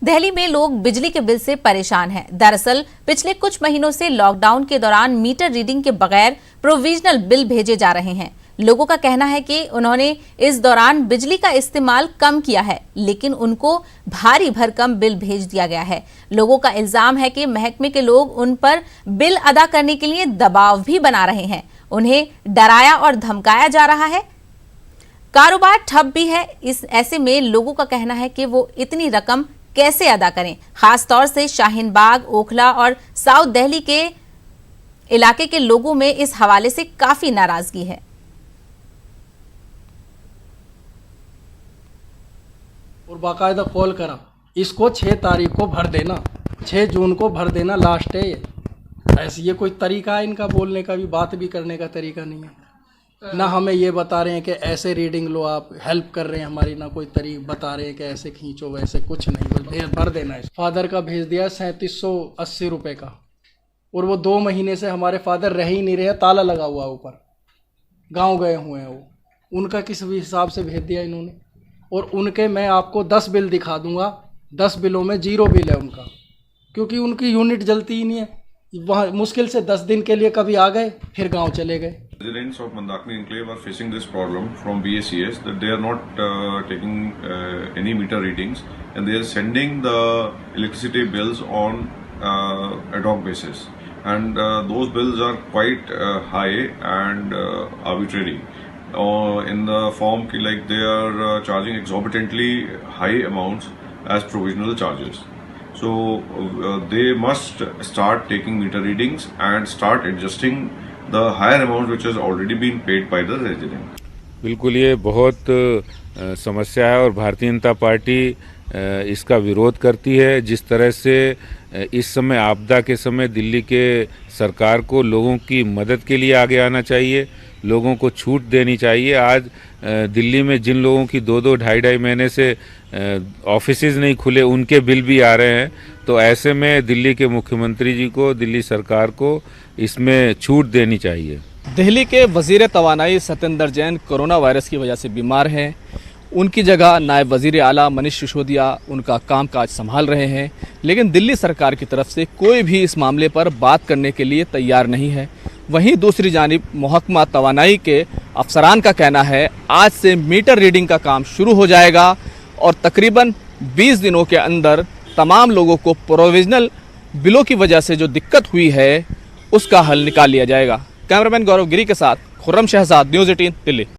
दिल्ली में लोग बिजली के बिल से परेशान हैं। दरअसल पिछले कुछ महीनों से लॉकडाउन के दौरान मीटर रीडिंग के बगैर प्रोविजनल बिल भेजे जा रहे हैं। लोगों का कहना है कि उन्होंने इस दौरान बिजली का इस्तेमाल कम किया है, लेकिन उनको भारी भरकम बिल भेज दिया गया है। लोगों का इल्जाम है कि महकमे के लोग उन पर बिल अदा करने के लिए दबाव भी बना रहे हैं। उन्हें डराया और धमकाया जा रहा है। कारोबार ठप भी है। इस ऐसे में लोगों का कहना है कि वो इतनी रकम कैसे अदा करें। खास तौर से शाहीन बाग, ओखला और साउथ दिल्ली के इलाके के लोगों में इस हवाले से काफी नाराजगी है। और बाकायदा कॉल करा, इसको 6 तारीख को भर देना, 6 जून को भर देना, लास्ट है ये। ऐसे ये कोई तरीका है इनका बोलने का भी, बात भी करने का तरीका नहीं है। ना हमें ये बता रहे हैं कि ऐसे रीडिंग लो, आप हेल्प कर रहे हैं हमारी, ना कोई तरीका बता रहे हैं कि ऐसे खींचो, वैसे कुछ नहीं, बस भर देना है। फादर का भेज दिया 3780 रुपये का, और वो 2 महीने से हमारे फादर रह ही नहीं रहे, ताला लगा हुआ ऊपर, गांव गए हुए हैं वो। उनका किस हिसाब से भेज दिया इन्होंने। और उनके मैं आपको 10 बिल दिखा दूंगा, 10 बिलों में 0 बिल है उनका, क्योंकि उनकी यूनिट जलती ही नहीं है। वहाँ मुश्किल से 10 दिन के लिए कभी आ गए, फिर गांव चले गए। Residents of Mandakini Enclave are facing this problem from BACS that they are not taking any meter readings, and they are sending the electricity bills on ad hoc basis, and those bills are quite high and arbitrary. In the form like they are charging exorbitantly high amounts as provisional charges. So they must start taking meter readings and start adjusting the higher amount which has already been paid by the resident. बिल्कुल ये बहुत समस्या है और Bharatiya Janata party इसका विरोध करती है। जिस तरह से इस समय आपदा के समय दिल्ली के सरकार को लोगों की मदद के लिए आगे आना चाहिए, लोगों को छूट देनी चाहिए। आज दिल्ली में जिन लोगों की 2-2, ढाई महीने से ऑफिसेज नहीं खुले, उनके बिल भी आ रहे हैं। तो ऐसे में दिल्ली के मुख्यमंत्री जी को, दिल्ली सरकार को इसमें छूट देनी चाहिए। दिल्ली के वजीर तवानाई सत्येंद्र जैन कोरोना वायरस की वजह से बीमार हैं। उनकी जगह नायब वजीर आला मनीष सिसोदिया उनका कामकाज संभाल रहे हैं, लेकिन दिल्ली सरकार की तरफ से कोई भी इस मामले पर बात करने के लिए तैयार नहीं है। वहीं दूसरी जानिब महकमा तवानाई के अफसरान का कहना है आज से मीटर रीडिंग का काम शुरू हो जाएगा और तकरीबन 20 दिनों के अंदर तमाम लोगों को प्रोविजनल बिलों की वजह से जो दिक्कत हुई है उसका हल निकाल लिया जाएगा। कैमरामैन गौरव गिरी के साथ खुर्रम शहजाद, न्यूज़ 18 दिल्ली।